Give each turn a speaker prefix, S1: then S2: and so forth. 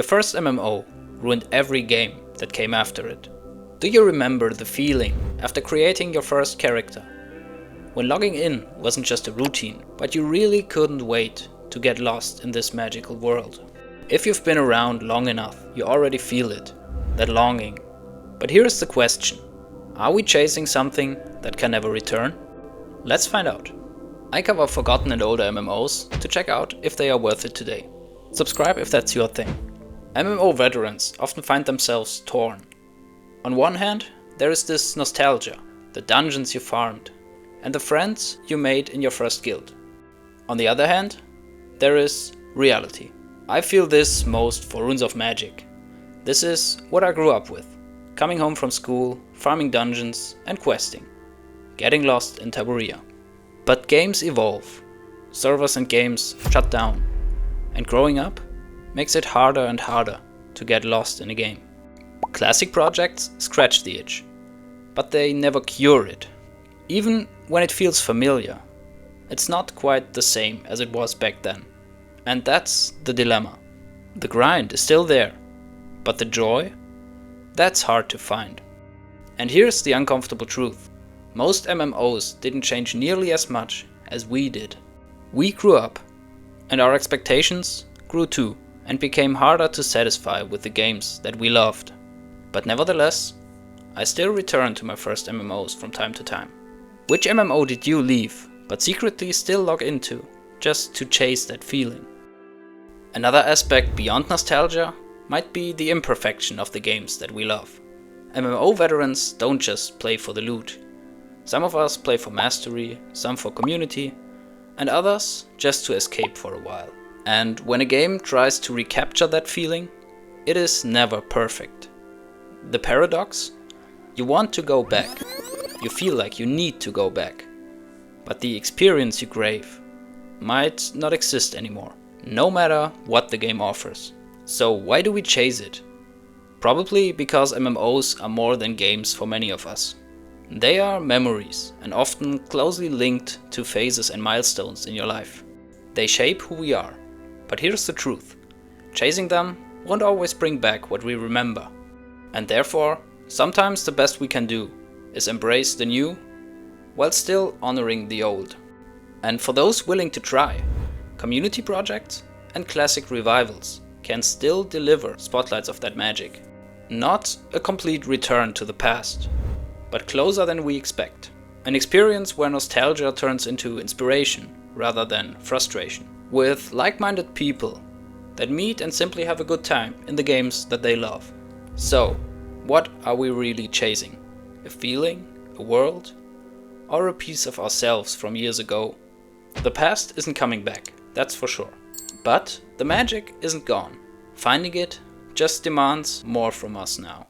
S1: Your first MMO ruined every game that came after it. Do you remember the feeling after creating your first character? When logging in wasn't just a routine, but you really couldn't wait to get lost in this magical world. If you've been around long enough, you already feel it, that longing. But here's the question: are we chasing something that can never return? Let's find out. I cover forgotten and older MMOs to check out if they are worth it today. Subscribe if that's your thing. MMO veterans often find themselves torn. On one hand, there is this nostalgia, the dungeons you farmed, and the friends you made in your first guild. On the other hand, there is reality. I feel this most for Runes of Magic. This is what I grew up with. Coming home from school, farming dungeons and questing. Getting lost in Taburia. But games evolve. Servers and games shut down. And growing up makes it harder and harder to get lost in a game. Classic projects scratch the itch, but they never cure it. Even when it feels familiar, it's not quite the same as it was back then. And that's the dilemma. The grind is still there, but the joy? That's hard to find. And here's the uncomfortable truth. Most MMOs didn't change nearly as much as we did. We grew up, and our expectations grew too, and became harder to satisfy with the games that we loved. But nevertheless, I still return to my first MMOs from time to time. Which MMO did you leave, but secretly still log into, just to chase that feeling? Another aspect beyond nostalgia might be the imperfection of the games that we love. MMO veterans don't just play for the loot. Some of us play for mastery, some for community, and others just to escape for a while. And when a game tries to recapture that feeling, it is never perfect. The paradox? You want to go back. You feel like you need to go back. But the experience you crave might not exist anymore, no matter what the game offers. So why do we chase it? Probably because MMOs are more than games for many of us. They are memories, and often closely linked to phases and milestones in your life. They shape who we are. But here's the truth. Chasing them won't always bring back what we remember. And therefore, sometimes the best we can do is embrace the new, while still honoring the old. And for those willing to try, community projects and classic revivals can still deliver spotlights of that magic. Not a complete return to the past, but closer than we expect. An experience where nostalgia turns into inspiration rather than frustration. With like-minded people that meet and simply have a good time in the games that they love. So, what are we really chasing? A feeling? A world? Or a piece of ourselves from years ago? The past isn't coming back, that's for sure. But the magic isn't gone. Finding it just demands more from us now.